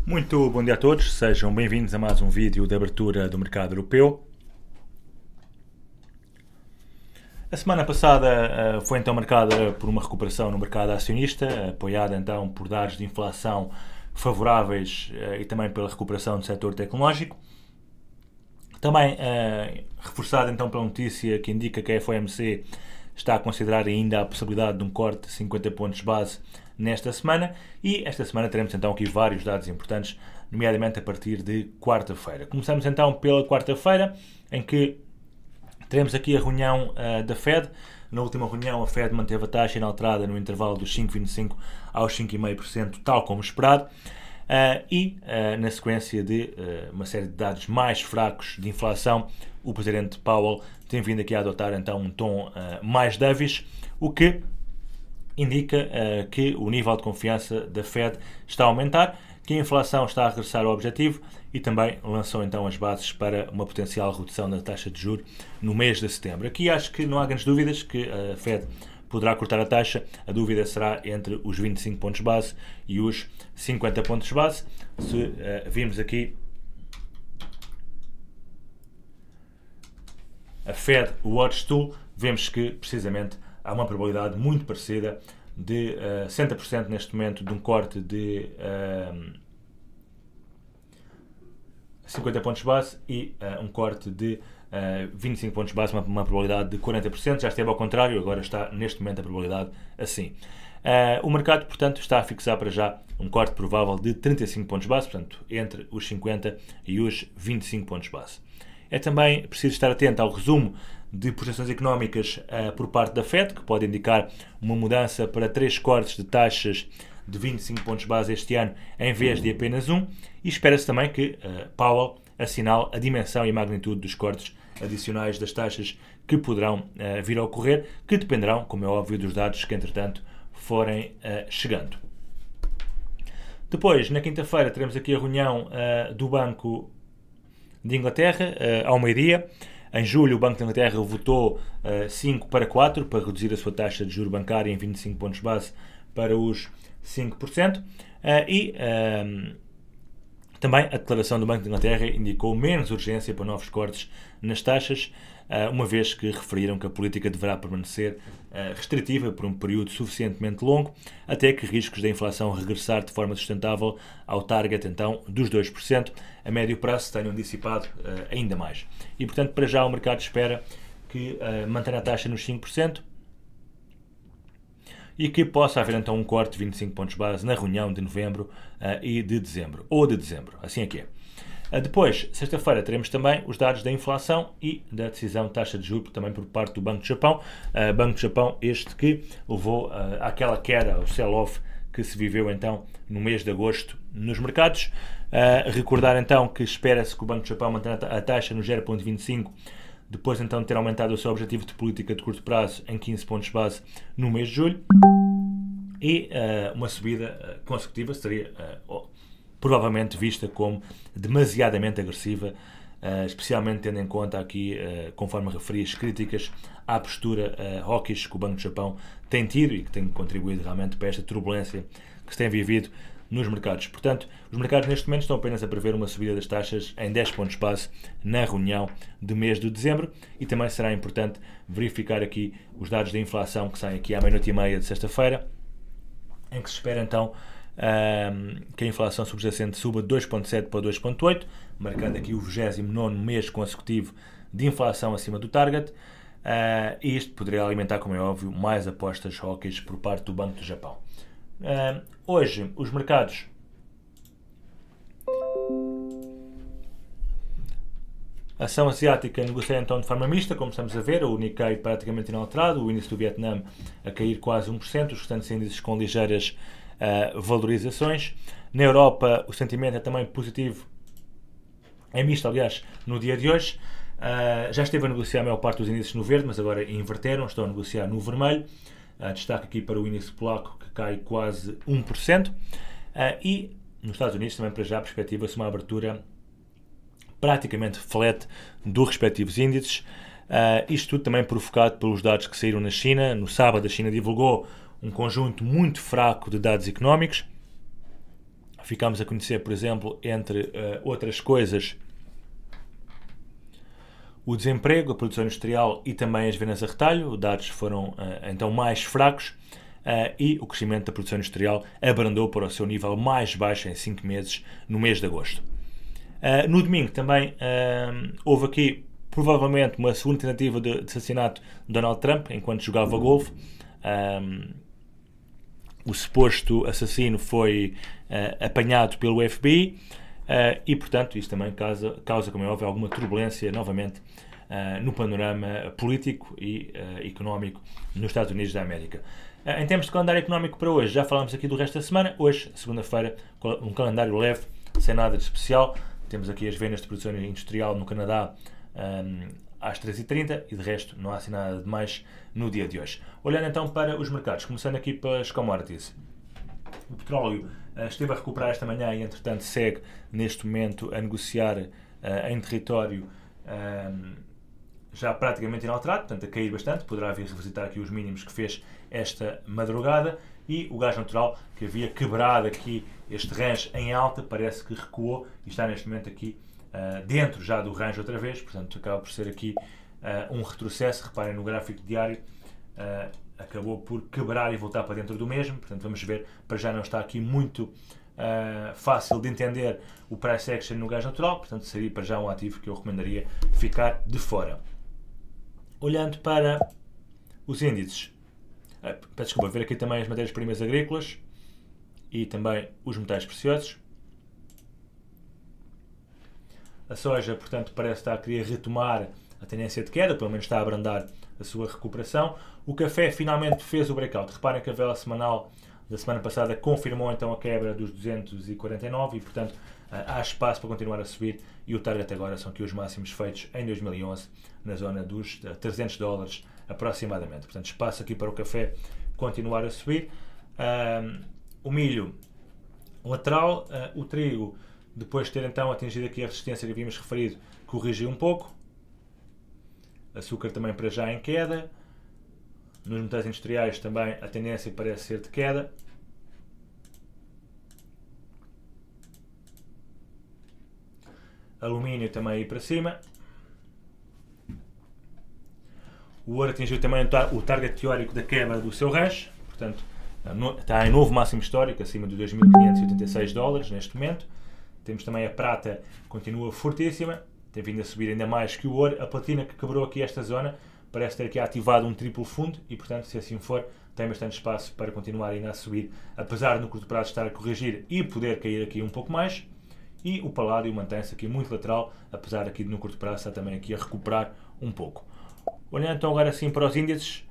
Muito bom dia a todos, sejam bem-vindos a mais um vídeo de abertura do mercado europeu. A semana passada foi então marcada por uma recuperação no mercado acionista, apoiada então por dados de inflação favoráveis e também pela recuperação do setor tecnológico. Também reforçada então pela notícia que indica que a FOMC está a considerar ainda a possibilidade de um corte de 50 pontos base nesta semana, e esta semana teremos então aqui vários dados importantes, nomeadamente a partir de quarta-feira. Começamos então pela quarta-feira, em que teremos aqui a reunião da Fed. Na última reunião a Fed manteve a taxa inalterada no intervalo dos 5,25% aos 5,5%, tal como esperado. Na sequência de uma série de dados mais fracos de inflação, o Presidente Powell tem vindo aqui a adotar então um tom mais dovish, o que indica que o nível de confiança da Fed está a aumentar, que a inflação está a regressar ao objetivo, e também lançou então as bases para uma potencial redução da taxa de juros no mês de setembro. Aqui acho que não há grandes dúvidas que a Fed poderá cortar a taxa. A dúvida será entre os 25 pontos base e os 50 pontos base. Se virmos aqui a Fed Watch Tool, vemos que precisamente há uma probabilidade muito parecida de 60% neste momento de um corte de 50 pontos base e um corte de 25 pontos base, uma probabilidade de 40%. Já esteve ao contrário, agora está neste momento a probabilidade assim. O mercado, portanto, está a fixar para já um corte provável de 35 pontos base, portanto, entre os 50 e os 25 pontos base. É também preciso estar atento ao resumo de projeções económicas por parte da Fed, que pode indicar uma mudança para 3 cortes de taxas de 25 pontos base este ano, em vez de apenas um, e espera-se também que Powell assinale a dimensão e a magnitude dos cortes adicionais das taxas que poderão vir a ocorrer, que dependerão, como é óbvio, dos dados que, entretanto, forem chegando. Depois, na quinta-feira, teremos aqui a reunião do Banco de Inglaterra, ao meio-dia. Em julho, o Banco de Inglaterra votou 5-4 para reduzir a sua taxa de juros bancária em 25 pontos base para os 5%. Também a declaração do Banco de Inglaterra indicou menos urgência para novos cortes nas taxas, uma vez que referiram que a política deverá permanecer restritiva por um período suficientemente longo, até que riscos da inflação regressar de forma sustentável ao target então dos 2%, a médio prazo se tenham dissipado ainda mais. E portanto, para já o mercado espera que mantenha a taxa nos 5%, e que possa haver então um corte de 25 pontos base na reunião de novembro e de dezembro, ou de dezembro, assim é que é. Depois, sexta-feira, teremos também os dados da inflação e da decisão de taxa de juros, também por parte do Banco do Japão. Banco do Japão, este que levou àquela queda, ao sell-off que se viveu então no mês de agosto nos mercados. Recordar então que espera-se que o Banco do Japão mantenha a taxa no 0,25, depois então de ter aumentado o seu objetivo de política de curto prazo em 15 pontos base no mês de julho, e uma subida consecutiva seria provavelmente vista como demasiadamente agressiva, especialmente tendo em conta aqui, conforme referi, as críticas à postura hawkish que o Banco do Japão tem tido e que tem contribuído realmente para esta turbulência que se tem vivido nos mercados. Portanto, os mercados neste momento estão apenas a prever uma subida das taxas em 10 pontos base na reunião de mês de dezembro, e também será importante verificar aqui os dados da inflação que saem aqui à meia-noite e meia de sexta-feira, em que se espera então que a inflação subjacente suba de 2,7 para 2,8, marcando aqui o 29º mês consecutivo de inflação acima do target, e isto poderia alimentar, como é óbvio, mais apostas hawkish por parte do Banco do Japão. Hoje, os mercados a ação asiática negocia então de forma mista, como estamos a ver, o Nikkei praticamente inalterado, o índice do Vietnã a cair quase 1%, os restantes índices com ligeiras valorizações. Na Europa, o sentimento é também positivo, é misto, aliás, no dia de hoje. Já esteve a negociar a maior parte dos índices no verde, mas agora inverteram, estão a negociar no vermelho. Destaque aqui para o índice polaco, que cai quase 1%. E nos Estados Unidos também para já perspectiva-se uma abertura praticamente flat dos respectivos índices. Isto tudo também provocado pelos dados que saíram na China. No sábado a China divulgou um conjunto muito fraco de dados económicos, ficámos a conhecer, por exemplo, entre outras coisas, o desemprego, a produção industrial e também as vendas a retalho. Os dados foram então mais fracos e o crescimento da produção industrial abrandou para o seu nível mais baixo em 5 meses, no mês de agosto. No domingo também houve aqui provavelmente uma segunda tentativa de assassinato de Donald Trump enquanto jogava golfe. O suposto assassino foi apanhado pelo FBI e, portanto, isso também causa, como é óbvio, alguma turbulência novamente no panorama político e económico nos Estados Unidos da América. Em termos de calendário económico para hoje, já falámos aqui do resto da semana. Hoje, segunda-feira, um calendário leve, sem nada de especial. Temos aqui as vendas de produção industrial no Canadá às 13h30 e de resto não há assim nada de mais no dia de hoje. Olhando então para os mercados, começando aqui pelas commodities. O petróleo esteve a recuperar esta manhã e entretanto segue neste momento a negociar em território já praticamente inalterado, portanto a cair bastante, poderá vir revisitar aqui os mínimos que fez esta madrugada, e o gás natural, que havia quebrado aqui este range em alta, parece que recuou e está neste momento aqui dentro já do range outra vez, portanto acaba por ser aqui um retrocesso. Reparem no gráfico diário, acabou por quebrar e voltar para dentro do mesmo, portanto vamos ver, para já não está aqui muito fácil de entender o price action no gás natural, portanto seria para já um ativo que eu recomendaria ficar de fora. Olhando para os índices, peço desculpa, ver aqui também as matérias-primas agrícolas e também os metais preciosos. A soja, portanto, parece estar a querer retomar a tendência de queda, pelo menos está a abrandar a sua recuperação. O café finalmente fez o breakout. Reparem que a vela semanal da semana passada confirmou então a quebra dos 249 e, portanto, há espaço para continuar a subir, e o target agora são aqui os máximos feitos em 2011 na zona dos $300 aproximadamente. Portanto, espaço aqui para o café continuar a subir. O milho lateral, o trigo, depois de ter então atingido aqui a resistência que havíamos referido, corrigiu um pouco. Açúcar também para já em queda. Nos metais industriais também a tendência parece ser de queda. Alumínio também aí para cima. O ouro atingiu também o target teórico da quebra do seu range, portanto está em novo máximo histórico, acima dos $2.586 neste momento. Temos também a prata, continua fortíssima, tem vindo a subir ainda mais que o ouro. A platina, que quebrou aqui esta zona, parece ter aqui ativado um triplo fundo e, portanto, se assim for, tem bastante espaço para continuar ainda a subir, apesar de no curto prazo estar a corrigir e poder cair aqui um pouco mais. E o paládio mantém-se aqui muito lateral, apesar aqui de no curto prazo estar também aqui a recuperar um pouco. Olhando então agora sim para os índices,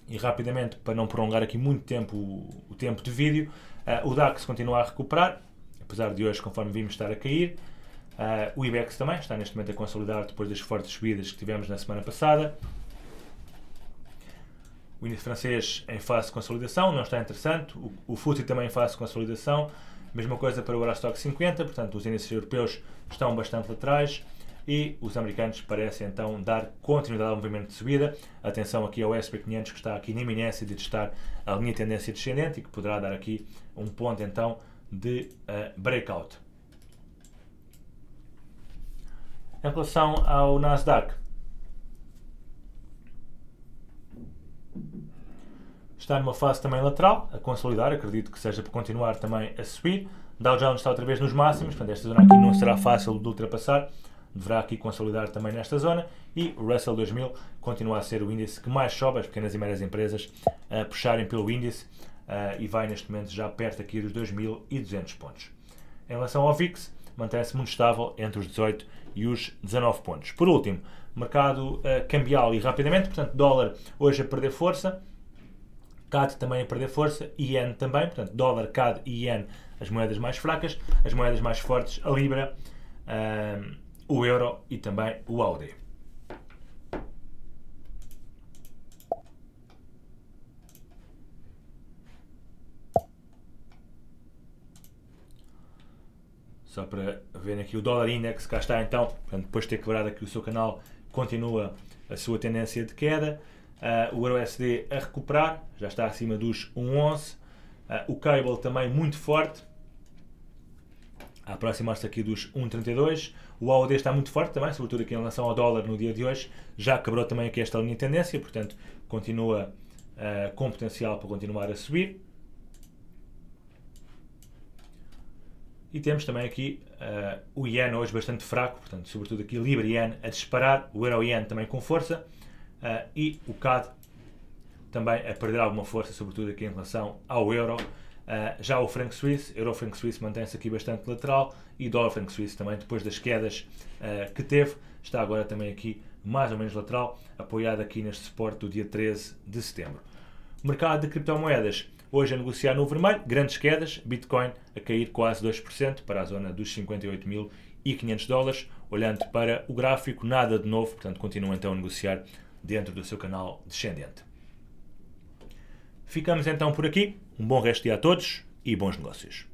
e rapidamente, para não prolongar aqui muito tempo o tempo de vídeo, o DAX continua a recuperar, apesar de hoje, conforme vimos, estar a cair. O IBEX também está neste momento a consolidar depois das fortes subidas que tivemos na semana passada. O índice francês em fase de consolidação, não está interessante. O FTSE também em fase de consolidação. Mesma coisa para o Eurostock 50, portanto os índices europeus estão bastante laterais e os americanos parecem então dar continuidade ao movimento de subida. Atenção aqui ao S&P 500, que está aqui na iminência de testar a linha de tendência descendente e que poderá dar aqui um ponto então de breakout. Em relação ao Nasdaq, está numa fase também lateral, a consolidar, acredito que seja para continuar também a subir. Dow Jones está outra vez nos máximos, portanto esta zona aqui não será fácil de ultrapassar, deverá aqui consolidar também nesta zona, e o Russell 2000 continua a ser o índice que mais sobe, as pequenas e médias empresas a puxarem pelo índice, e vai neste momento já perto aqui dos 2.200 pontos. Em relação ao VIX, mantém-se muito estável entre os 18 e os 19 pontos. Por último, mercado cambial e rapidamente, portanto dólar hoje a perder força, CAD também a perder força, Yen também, portanto dólar, CAD e Yen as moedas mais fracas, as moedas mais fortes, a Libra, o Euro e também o AUD. Só para verem aqui o dólar index, cá está então, portanto, depois de ter quebrado aqui o seu canal, continua a sua tendência de queda. O EURUSD a recuperar, já está acima dos 1,11. O cable também muito forte, a aproximar-se aqui dos 1,32. O AUD está muito forte também, sobretudo aqui em relação ao dólar no dia de hoje. Já quebrou também aqui esta linha de tendência, portanto continua com potencial para continuar a subir. E temos também aqui o Yen hoje bastante fraco, portanto sobretudo aqui Libra Yen a disparar, o Euro Yen também com força e o CAD também a perder alguma força, sobretudo aqui em relação ao Euro. Já o franco suíço, euro-franco suíço mantém-se aqui bastante lateral e dólar-franco suíço também, depois das quedas que teve, está agora também aqui mais ou menos lateral, apoiado aqui neste suporte do dia 13 de setembro. O mercado de criptomoedas hoje a negociar no vermelho, grandes quedas, Bitcoin a cair quase 2% para a zona dos 58.500 dólares. Olhando para o gráfico, nada de novo, portanto continua então a negociar dentro do seu canal descendente. Ficamos então por aqui. Um bom resto de dia a todos e bons negócios.